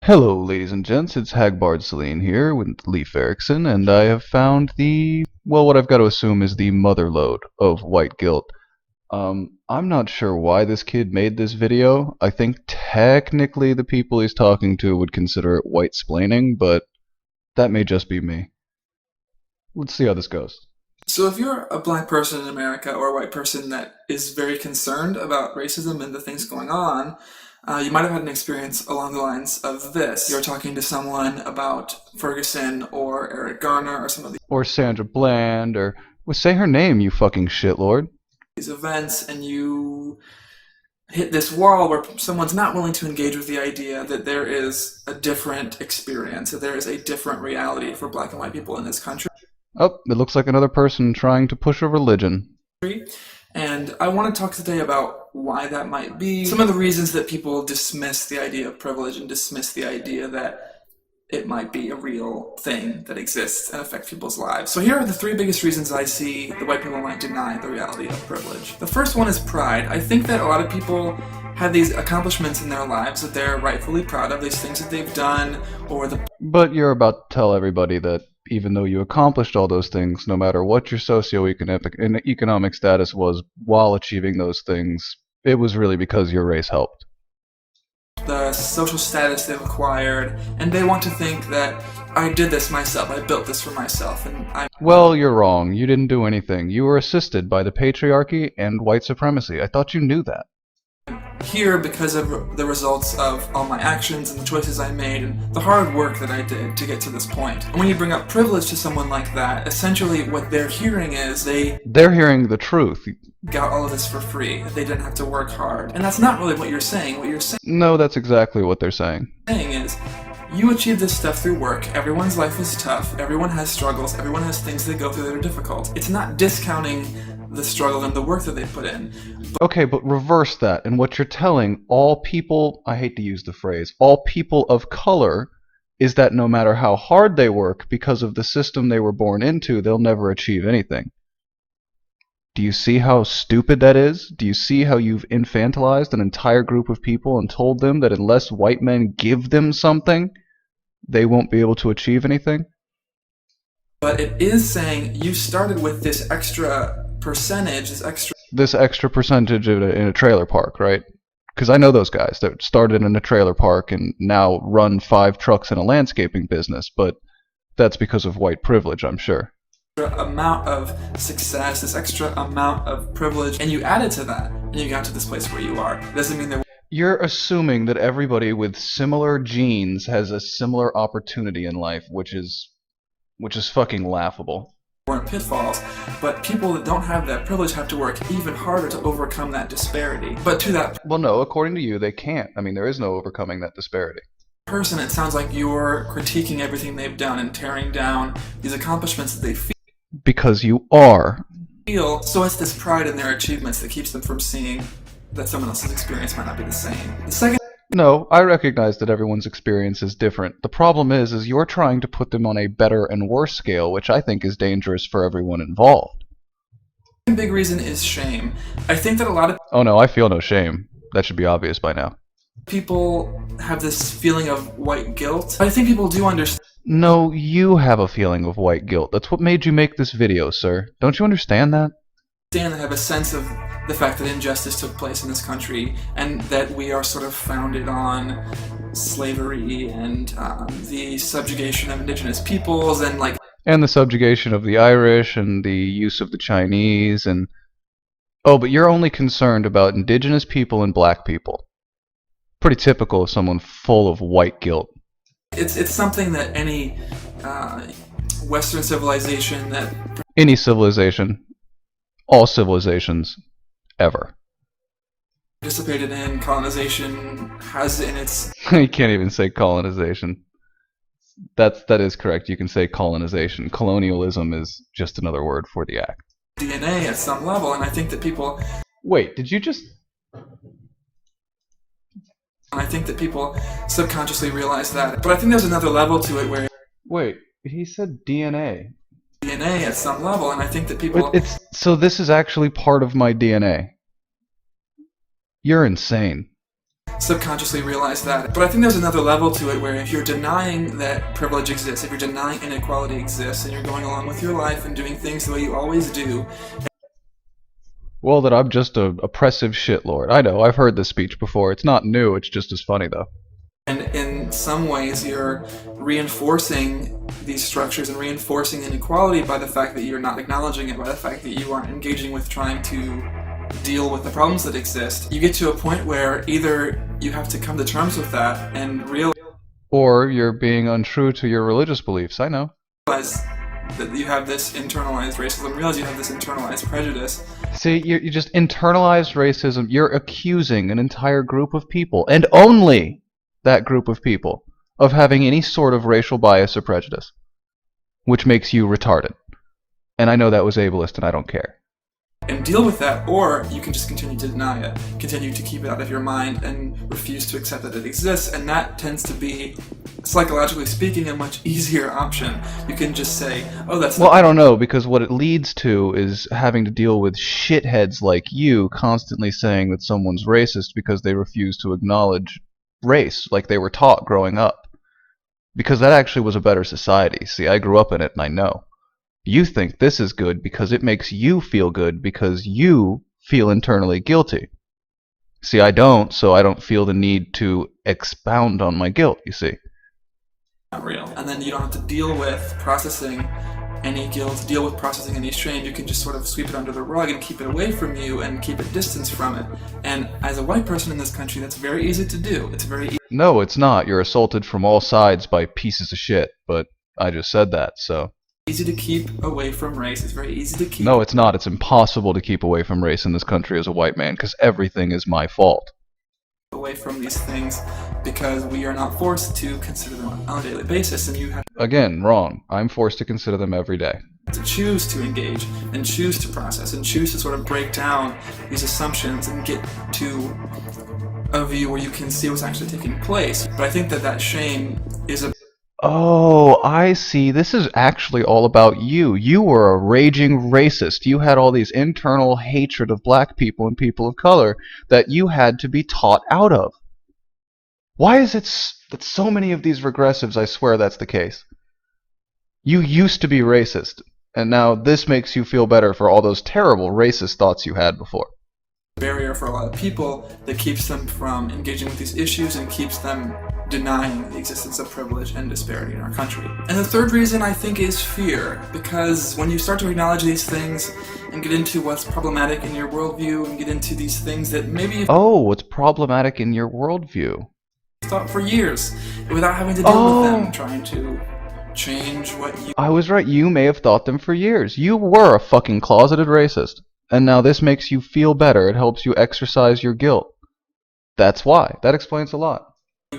Hello, ladies and gents. It's Hagbard Celine here with Leif Erikson, and I have found what I've got to assume is the motherlode of white guilt. I'm not sure why this kid made this video. I think technically the people he's talking to would consider it white-splaining, but that may just be me. Let's see how this goes. So, if you're a black person in America or a white person that is very concerned about racism and the things going on, you might have had an experience along the lines of this. You're talking to someone about Ferguson or Eric Garner or some of Or Sandra Bland, or well, say her name, you fucking shitlord. these events, and you hit this wall where someone's not willing to engage with the idea that there is a different experience, that there is a different reality for black and white people in this country. Oh, it looks like another person trying to push a religion. And I want to talk today about why that might be. Some of the reasons that people dismiss the idea of privilege and dismiss the idea that it might be a real thing that exists and affects people's lives. So here are the three biggest reasons I see the white people might deny the reality of privilege. The first one is pride. I think that a lot of people have these accomplishments in their lives that they're rightfully proud of, these things that they've done, or the... But you're about to tell everybody that even though you accomplished all those things, no matter what your socioeconomic status was while achieving those things, it was really because your race helped. The social status they've acquired, and they want to think that I did this myself, I built this for myself, and I... Well, you're wrong. You didn't do anything. You were assisted by the patriarchy and white supremacy. I thought you knew that. Here because of the results of all my actions and the choices I made and the hard work that I did to get to this point. And when you bring up privilege to someone like that, essentially what they're hearing is they're hearing the truth. Got all of this for free. They didn't have to work hard. And that's not really what you're saying. What you're saying... No, that's exactly what they're saying. Is you achieved this stuff through work. Everyone's life is tough. Everyone has struggles. Everyone has things they go through that are difficult. It's not discounting the struggle and the work that they put in. Okay, but reverse that, and what you're telling all people, I hate to use the phrase, all people of color, is that no matter how hard they work, because of the system they were born into, they'll never achieve anything. Do you see how stupid that is? Do you see how you've infantilized an entire group of people and told them that unless white men give them something, they won't be able to achieve anything? But it is saying you started with this extra percentage, this extra percentage in a trailer park, right? Because I know those guys that started in a trailer park and now run 5 trucks in a landscaping business, but that's because of white privilege, I'm sure. Amount of success, this extra amount of privilege, and you added to that, and you got to this place where you are. It doesn't mean You're assuming that everybody with similar genes has a similar opportunity in life, which is fucking laughable. Weren't pitfalls, but people that don't have that privilege have to work even harder to overcome that disparity. But to that... Well, no, according to you, they can't. I mean, there is no overcoming that disparity. Person, it sounds like you're critiquing everything they've done and tearing down these accomplishments that they feel. Because you are. So it's this pride in their achievements that keeps them from seeing that someone else's experience might not be the same. The second... No, I recognize that everyone's experience is different. The problem is you're trying to put them on a better and worse scale, which I think is dangerous for everyone involved. The big reason is shame. I think that a lot of... Oh no, I feel no shame. That should be obvious by now. People have this feeling of white guilt. I think people do understand... No, you have a feeling of white guilt. That's what made you make this video, sir. Don't you understand that? They have a sense of the fact that injustice took place in this country and that we are sort of founded on slavery and the subjugation of indigenous peoples and the subjugation of the Irish and the use of the Chinese and... Oh, but you're only concerned about indigenous people and black people. Pretty typical of someone full of white guilt. It's something that any Western civilization that... Any civilization. All civilizations. Ever. Participated in colonization has in its... You can't even say colonization. That is correct. You can say colonization. Colonialism is just another word for the act. DNA at some level, and I think that people... Wait, did you just... I think that people subconsciously realize that. But I think there's another level to it where... Wait, he said DNA. DNA at some level, and I think that people... So this is actually part of my DNA. You're insane. subconsciously realize that. But I think there's another level to it where if you're denying that privilege exists, if you're denying inequality exists, and you're going along with your life and doing things the way you always do. Well, that I'm just a oppressive shitlord. I know, I've heard this speech before. It's not new, it's just as funny though. And in some ways, you're reinforcing these structures and reinforcing inequality by the fact that you're not acknowledging it, by the fact that you aren't engaging with trying to deal with the problems that exist. You get to a point where either you have to come to terms with that and realize Or you're being untrue to your religious beliefs, I know. that you have this internalized racism, realize you have this internalized prejudice. See, you just internalized racism. You're accusing an entire group of people, and only that group of people, of having any sort of racial bias or prejudice, which makes you retarded. And I know that was ableist, and I don't care. And deal with that, or you can just continue to deny it, continue to keep it out of your mind and refuse to accept that it exists, and that tends to be, psychologically speaking, a much easier option. You can just say, oh, that's Well, I don't know, because what it leads to is having to deal with shitheads like you constantly saying that someone's racist because they refuse to acknowledge race like they were taught growing up. Because that actually was a better society. See, I grew up in it and I know. You think this is good because it makes you feel good because you feel internally guilty. See, I don't, so I don't feel the need to expound on my guilt, you see. not real. And then you don't have to deal with processing any guilt, deal with processing any shame. You can just sort of sweep it under the rug and keep it away from you and keep a distance from it. And as a white person in this country, that's very easy to do. It's very easy. No, it's not. You're assaulted from all sides by pieces of shit, but I just said that, so. Easy to keep away from race. It's very easy to keep. No, it's not. It's impossible to keep away from race in this country as a white man, because everything is my fault. Away from these things because we are not forced to consider them on a daily basis, and you have Again, wrong. I'm forced to consider them every day. to choose to engage and choose to process and choose to sort of break down these assumptions and get to a view where you can see what's actually taking place. But I think that that shame is a Oh, I see. This is actually all about you. You were a raging racist. You had all these internal hatred of black people and people of color that you had to be taught out of. Why is it that so many of these regressives, I swear that's the case? You used to be racist, and now this makes you feel better for all those terrible racist thoughts you had before. barrier for a lot of people that keeps them from engaging with these issues and keeps them denying the existence of privilege and disparity in our country. And the third reason, I think, is fear, because when you start to acknowledge these things and get into what's problematic in your worldview and get into these things that maybe you've Oh, what's problematic in your worldview? thought for years without having to deal with them, trying to change what you I was right, you may have thought them for years. You were a fucking closeted racist. And now this makes you feel better. It helps you exercise your guilt. That's why. That explains a lot.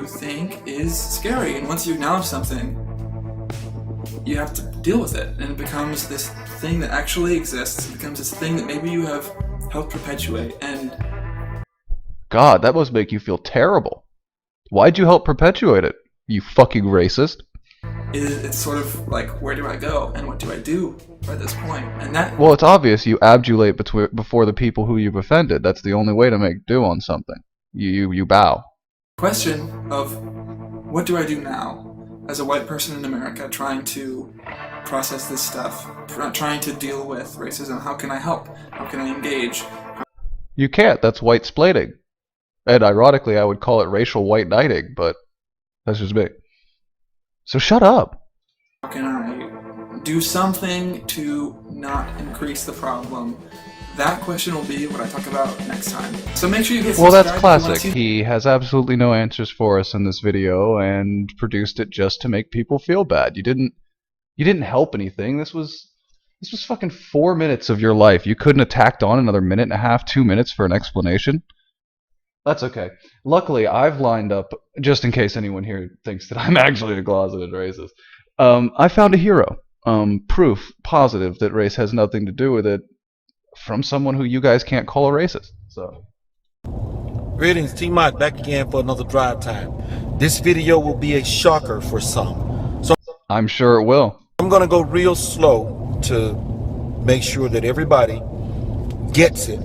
think is scary. And once you acknowledge something, you have to deal with it. And it becomes this thing that actually exists. It becomes this thing that maybe you have helped perpetuate. And God, that must make you feel terrible. Why'd you help perpetuate it, you fucking racist? it's sort of like, where do I go and what do I do at this point? And that Well, it's obvious you abjurate before the people who you've offended. That's the only way to make do on something. You bow. question of what do I do now as a white person in America trying to process this stuff, trying to deal with racism? How can I help? How can I engage? You can't. That's white splaining. And ironically, I would call it racial white knighting, but that's just me. So shut up. How can I do something to not increase the problem? That question will be what I talk about next time. So make sure you get Well, subscribed that's if you want classic. to see He has absolutely no answers for us in this video and produced it just to make people feel bad. You didn't help anything. This was fucking 4 minutes of your life. You couldn't have tacked on another minute and a half, 2 minutes for an explanation? That's okay. Luckily, I've lined up, just in case anyone here thinks that I'm actually a closeted racist, I found a hero. Proof positive that race has nothing to do with it from someone who you guys can't call a racist. So. Greetings, T-Mont back again for another drive time. This video will be a shocker for some. So I'm sure it will. I'm gonna go real slow to make sure that everybody gets it.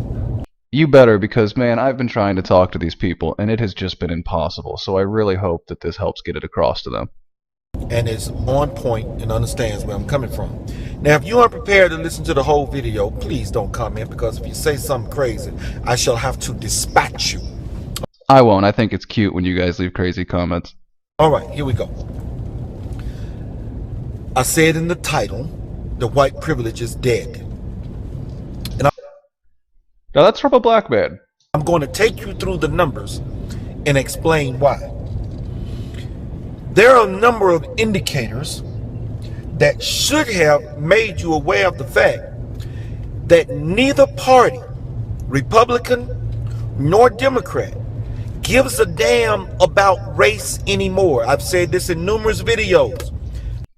You better, because man, I've been trying to talk to these people and it has just been impossible. So I really hope that this helps get it across to them. And is on point and understands where I'm coming from. Now, if you aren't prepared to listen to the whole video, please don't comment, because if you say something crazy, I shall have to dispatch you. I won't. I think it's cute when you guys leave crazy comments. All right, here we go. I said in the title, the white privilege is dead. And Now that's from a black man. I'm going to take you through the numbers and explain why. There are a number of indicators that should have made you aware of the fact that neither party, Republican nor Democrat, gives a damn about race anymore. I've said this in numerous videos.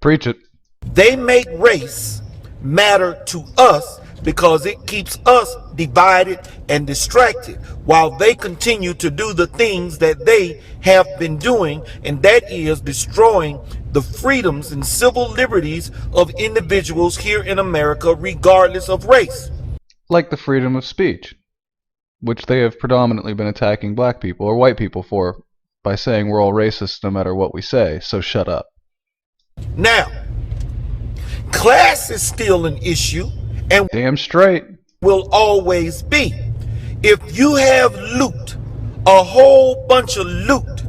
Preach it. They make race matter to us because it keeps us divided and distracted while they continue to do the things that they have been doing, and that is destroying the freedoms and civil liberties of individuals here in America, regardless of race. Like the freedom of speech, which they have predominantly been attacking black people or white people for by saying we're all racist no matter what we say, so shut up. Now, class is still an issue and Damn straight. will always be. If you have loot, a whole bunch of loot,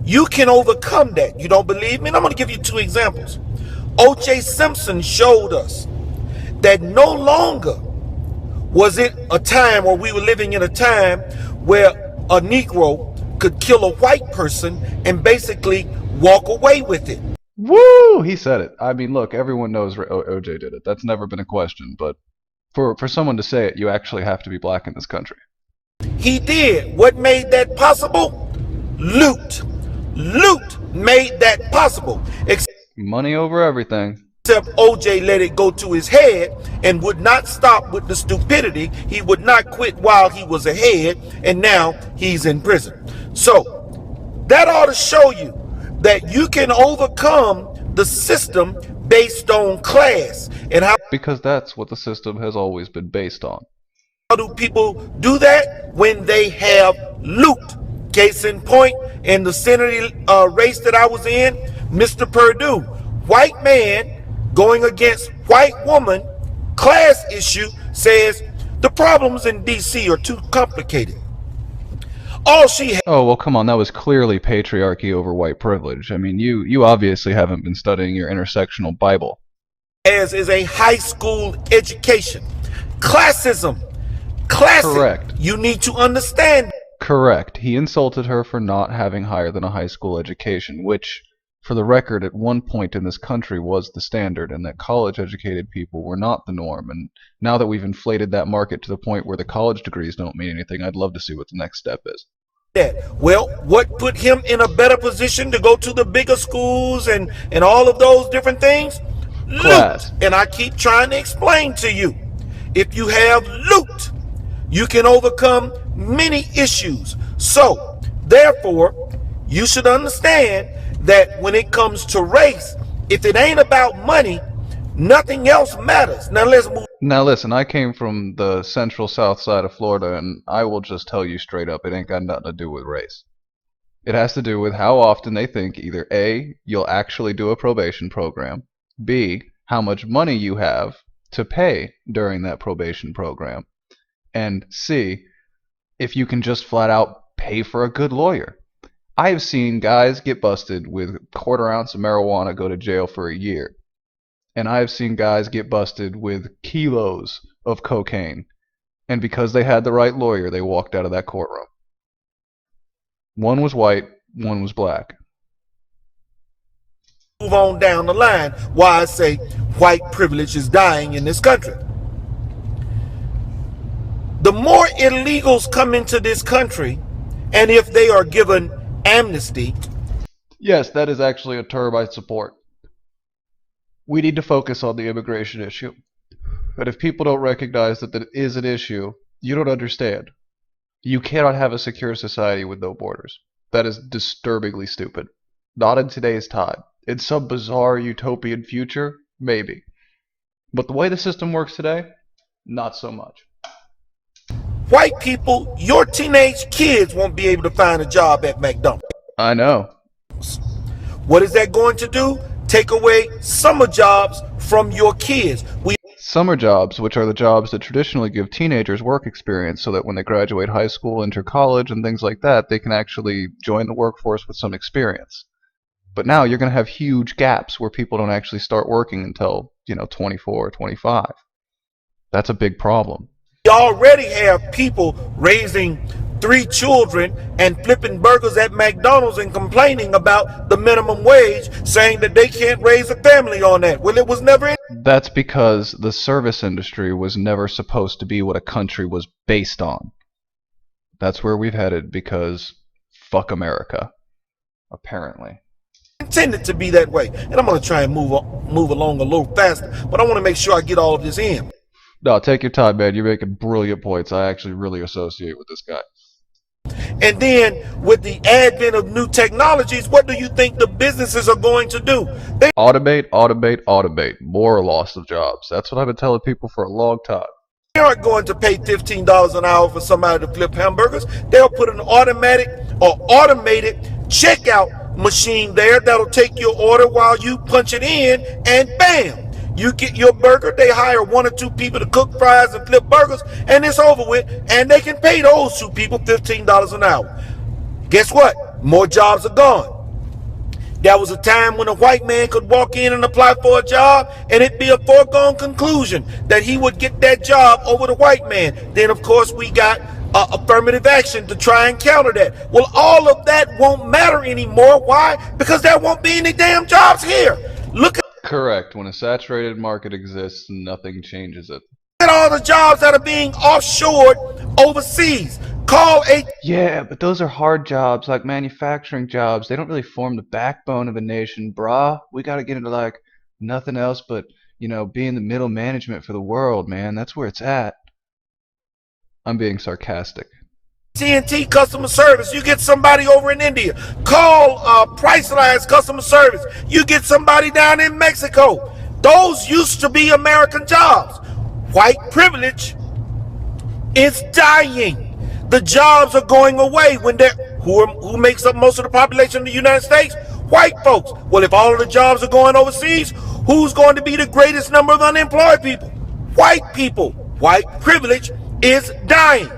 you can overcome that. You don't believe me? And I'm going to give you two examples. O.J. Simpson showed us that no longer was it a time, or we were living in a time where a Negro could kill a white person and basically walk away with it. Woo! He said it. I mean, look, everyone knows OJ did it. That's never been a question. But for someone to say it, you actually have to be black in this country. He did. What made that possible? Loot. Loot made that possible. Money over everything. Except OJ let it go to his head and would not stop with the stupidity. He would not quit while he was ahead, and now he's in prison. So that ought to show you that you can overcome the system based on class. And how Because that's what the system has always been based on. do people do that? When they have loot. Case in point, in the Senate race that I was in, Mr. Perdue, white man going against white woman, class issue, says the problems in DC are too complicated. All she Oh, well, come on. That was clearly patriarchy over white privilege. I mean, you obviously haven't been studying your intersectional Bible. has is a high school education. Classism. Classic. Correct. You need to understand. Correct. He insulted her for not having higher than a high school education, which, for the record, at one point in this country was the standard, and that college-educated people were not the norm. And now that we've inflated that market to the point where the college degrees don't mean anything, I'd love to see what the next step is. Well, what put him in a better position to go to the bigger schools and all of those different things? Class. Loot. And I keep trying to explain to you, if you have loot, you can overcome many issues. So, therefore, you should understand that when it comes to race, if it ain't about money, nothing else matters. Now let's move. Now listen, I came from the central south side of Florida, and I will just tell you straight up, it ain't got nothing to do with race. It has to do with how often they think either A, you'll actually do a probation program, B, how much money you have to pay during that probation program, and C, if you can just flat out pay for a good lawyer. I have seen guys get busted with a quarter ounce of marijuana go to jail for a year. And I've seen guys get busted with kilos of cocaine. And because they had the right lawyer, they walked out of that courtroom. One was white, one was black. Move on down the line why I say white privilege is dying in this country. The more illegals come into this country, and if they are given amnesty. Yes, that is actually a term I support. We need to focus on the immigration issue. But if people don't recognize that that is an issue, you don't understand. You cannot have a secure society with no borders. That is disturbingly stupid. Not in today's time. In some bizarre utopian future, maybe. But the way the system works today, not so much. White people, your teenage kids won't be able to find a job at McDonald's. I know. What is that going to do? Take away summer jobs from your kids. Summer jobs, which are the jobs that traditionally give teenagers work experience so that when they graduate high school, enter college, and things like that, they can actually join the workforce with some experience. But now you're going to have huge gaps where people don't actually start working until, 24 or 25. That's a big problem. We already have people raising 3 children and flipping burgers at McDonald's and complaining about the minimum wage, saying that they can't raise a family on that. Well, it was never. That's because the service industry was never supposed to be what a country was based on. That's where we've headed because fuck America, apparently. Intended to be that way. And I'm going to try and move along a little faster, but I want to make sure I get all of this in. No, take your time, man. You're making brilliant points. I actually really associate with this guy. And then with the advent of new technologies, what do you think the businesses are going to do? They Automate, automate, automate. More loss of jobs. That's what I've been telling people for a long time. aren't going to pay $15 an hour for somebody to flip hamburgers. They'll put an automatic or automated checkout machine there that'll take your order while you punch it in, and bam, you get your burger. They hire 1 or 2 people to cook fries and flip burgers, and it's over with, and they can pay those 2 people $15 an hour. Guess what? More jobs are gone. There was a time when a white man could walk in and apply for a job, and it'd be a foregone conclusion that he would get that job over the white man. Then, of course, we got affirmative action to try and counter that. Well, all of that won't matter anymore. Why? Because there won't be any damn jobs here. Look Correct. When a saturated market exists, nothing changes it. at all the jobs that are being offshored overseas. Yeah, but those are hard jobs, like manufacturing jobs. They don't really form the backbone of a nation, brah. We gotta get into like nothing else but, being the middle management for the world, man. That's where it's at. I'm being sarcastic. TNT customer service, you get somebody over in India. Call Priceline's customer service, you get somebody down in Mexico. Those used to be American jobs. White privilege is dying. The jobs are going away when who makes up most of the population of the United States? White folks. Well, if all of the jobs are going overseas, who's going to be the greatest number of unemployed people? White people. White privilege is dying.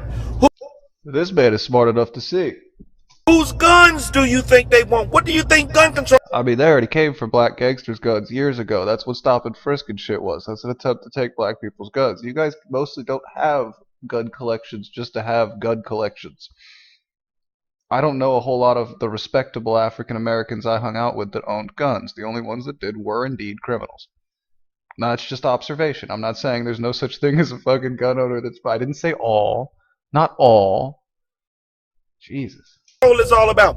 This man is smart enough to see. Whose guns do you think they want? What do you think gun control? I mean, they already came for black gangsters' guns years ago. That's what stop and frisk and shit was. That's an attempt to take black people's guns. You guys mostly don't have gun collections just to have gun collections. I don't know a whole lot of the respectable African Americans I hung out with that owned guns. The only ones that did were indeed criminals. Now, it's just observation. I'm not saying there's no such thing as a fucking gun owner that's... I didn't say all. Not all. Jesus. Is all about.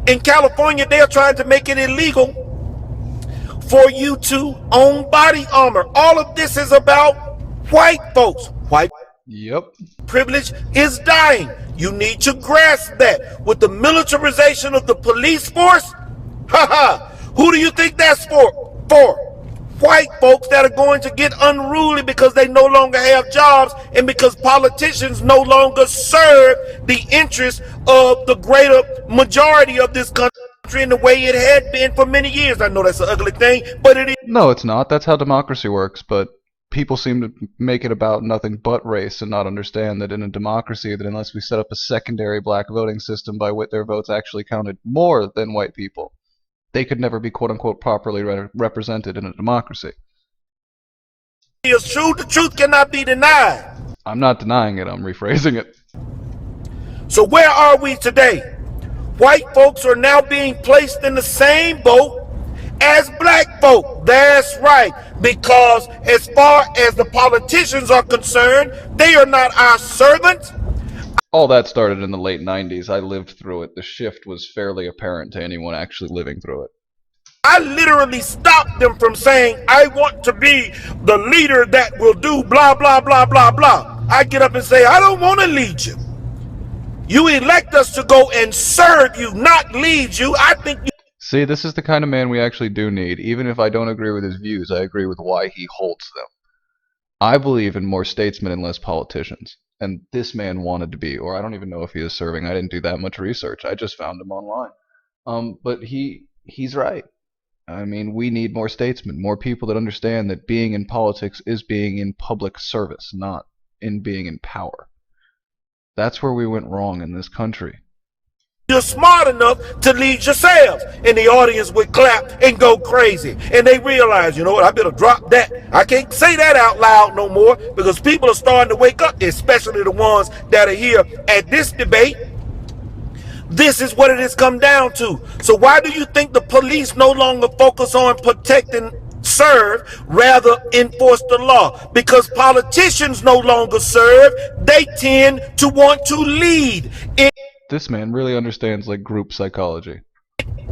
In California, they're trying to make it illegal for you to own body armor. All of this is about white folks. White Yep. privilege is dying. You need to grasp that. With the militarization of the police force, who do you think that's for? White folks that are going to get unruly because they no longer have jobs and because politicians no longer serve the interests of the greater majority of this country in the way it had been for many years. I know that's an ugly thing, but it is. No, it's not. That's how democracy works, but people seem to make it about nothing but race and not understand that in a democracy, that unless we set up a secondary black voting system by which their votes actually counted more than white people, they could never be quote-unquote properly represented in a democracy. It's true. The truth cannot be denied. I'm not denying it. I'm rephrasing it. So where are we today? White folks are now being placed in the same boat as black folk. That's right. Because as far as the politicians are concerned, they are not our servants. All that started in the late 90s. I lived through it. The shift was fairly apparent to anyone actually living through it. I literally stopped them from saying, I want to be the leader that will do blah, blah, blah, blah, blah. I get up and say, I don't want to lead you. You elect us to go and serve you, not lead you. I think you... See, this is the kind of man we actually do need. Even if I don't agree with his views, I agree with why he holds them. I believe in more statesmen and less politicians. and this man wanted to be, or I don't even know if he is serving. I didn't do that much research. I just found him online. But he's right. I mean, we need more statesmen, more people that understand that being in politics is being in public service, not in being in power. That's where we went wrong in this country. You're smart enough to lead yourselves, and the audience would clap and go crazy, and they realize, you know what, I better drop that. I can't say that out loud no more, because people are starting to wake up, especially the ones that are here at this debate. This is what it has come down to. So why do you think the police no longer focus on protect and serve, rather enforce the law? Because politicians no longer serve, they tend to want to lead. This man really understands like group psychology.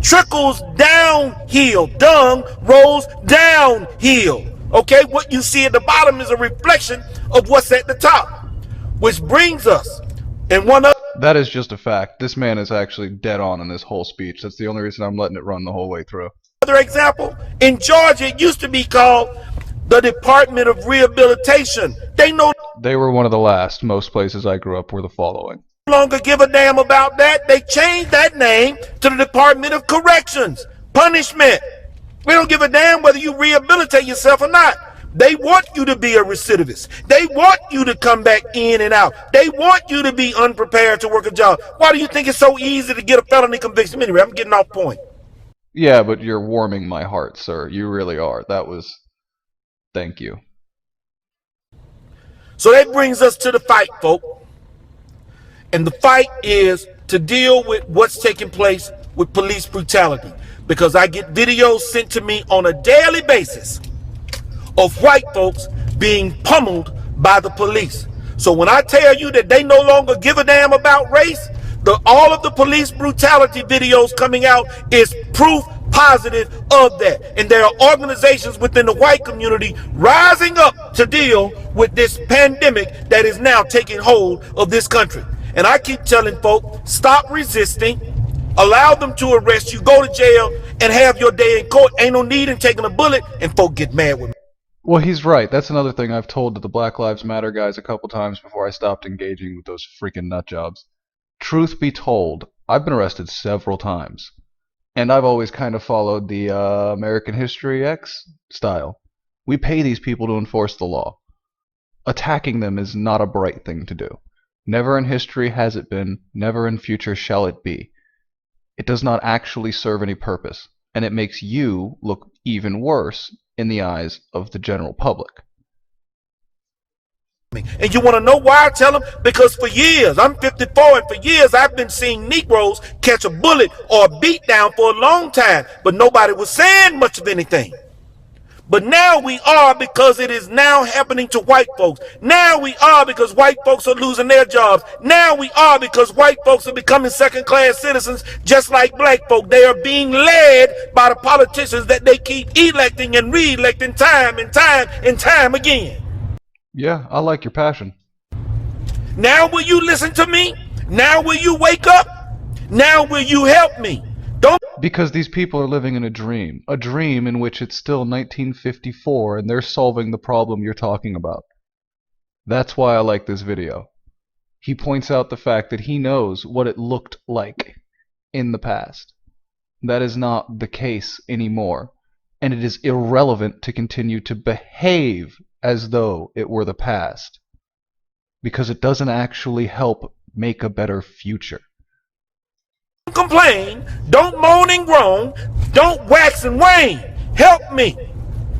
Trickles downhill. Dung rolls downhill. Okay, what you see at the bottom is a reflection of what's at the top. Which brings us, and one other... That is just a fact. This man is actually dead on in this whole speech. That's the only reason I'm letting it run the whole way through. Another example, in Georgia, it used to be called the Department of Rehabilitation. They were one of the last. Most places I grew up were the following. Longer give a damn about that. They changed that name to the Department of Corrections. Punishment. We don't give a damn whether you rehabilitate yourself or not. They want you to be a recidivist. They want you to come back in and out. They want you to be unprepared to work a job. Why do you think it's so easy to get a felony conviction? Anyway, I'm getting off point. Yeah, but you're warming my heart, sir. You really are. That was... Thank you. So that brings us to the fight, folks. And the fight is to deal with what's taking place with police brutality. Because I get videos sent to me on a daily basis of white folks being pummeled by the police. So when I tell you that they no longer give a damn about race, all of the police brutality videos coming out is proof positive of that. And there are organizations within the white community rising up to deal with this pandemic that is now taking hold of this country. And I keep telling folk, stop resisting, allow them to arrest you, go to jail, and have your day in court. Ain't no need in taking a bullet, and folk get mad with me. Well, he's right. That's another thing I've told to the Black Lives Matter guys a couple times before I stopped engaging with those freaking nut jobs. Truth be told, I've been arrested several times. And I've always kind of followed the American History X style. We pay these people to enforce the law. Attacking them is not a bright thing to do. Never in history has it been, never in future shall it be. It does not actually serve any purpose, and it makes you look even worse in the eyes of the general public. And you want to know why I tell them? Because for years, I'm 54, and for years I've been seeing Negroes catch a bullet or a beat down for a long time, but nobody was saying much of anything. But now we are, because it is now happening to white folks. Now we are because white folks are losing their jobs. Now we are because white folks are becoming second-class citizens just like black folk. They are being led by the politicians that they keep electing and re-electing time and time and time again. Yeah, I like your passion. Now will you listen to me? Now will you wake up? Now will you help me? Because these people are living in a dream in which it's still 1954 and they're solving the problem you're talking about. That's why I like this video. He points out the fact that he knows what it looked like in the past. That is not the case anymore, and it is irrelevant to continue to behave as though it were the past, because it doesn't actually help make a better future. Complain, don't moan and groan, don't wax and wane. Help me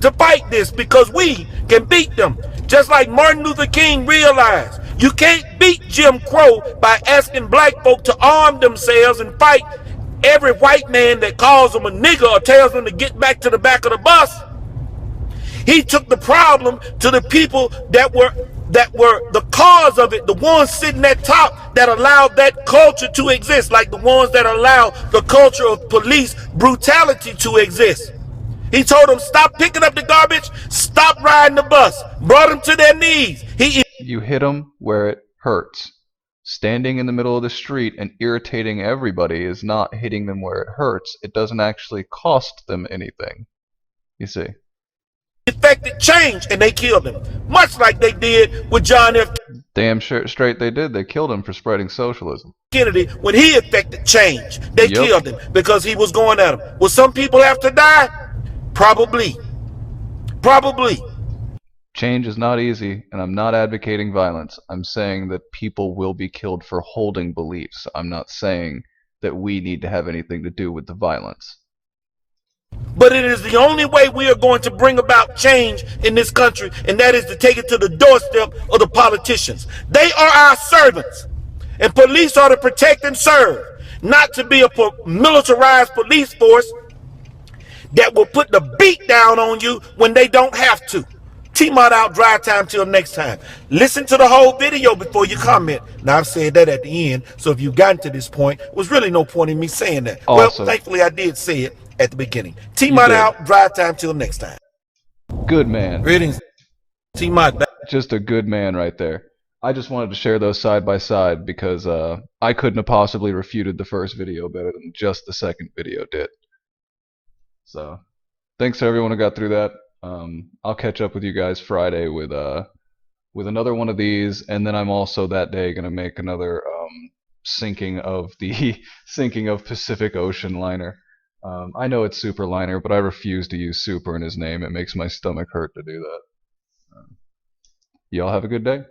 to fight this, because we can beat them. Just like Martin Luther King realized, you can't beat Jim Crow by asking black folk to arm themselves and fight every white man that calls them a nigger or tells them to get back to the back of the bus. He took the problem to the people that were the cause of it, the ones sitting at top that allowed that culture to exist, like the ones that allow the culture of police brutality to exist. He told them, stop picking up the garbage, stop riding the bus, brought them to their knees. You hit them where it hurts. Standing in the middle of the street and irritating everybody is not hitting them where it hurts. It doesn't actually cost them anything, you see. effected change, and they killed him, much like they did with John F. Damn sure straight they did. They killed him for spreading socialism. Kennedy. When he effected change, they Yep. killed him because he was going at them. Will some people have to die? Probably. Probably. Change is not easy, and I'm not advocating violence. I'm saying that people will be killed for holding beliefs. I'm not saying that we need to have anything to do with the violence. But it is the only way we are going to bring about change in this country, and that is to take it to the doorstep of the politicians. They are our servants, and police are to protect and serve, not to be a militarized police force that will put the beat down on you when they don't have to. T-Mod out, drive time till next time. Listen to the whole video before you comment. Now, I've said that at the end, so if you've gotten to this point, was really no point in me saying that. Awesome. Well, thankfully I did say it at the beginning. T-Mod out, drive time till next time. Good man. Greetings. T-Mod back. Just a good man right there. I just wanted to share those side by side because I couldn't have possibly refuted the first video better than just the second video did. So, thanks to everyone who got through that. I'll catch up with you guys Friday with another one of these, and then I'm also that day gonna make another sinking of Pacific Ocean liner. I know it's super liner, but I refuse to use super in his name. It makes my stomach hurt to do that. Y'all have a good day.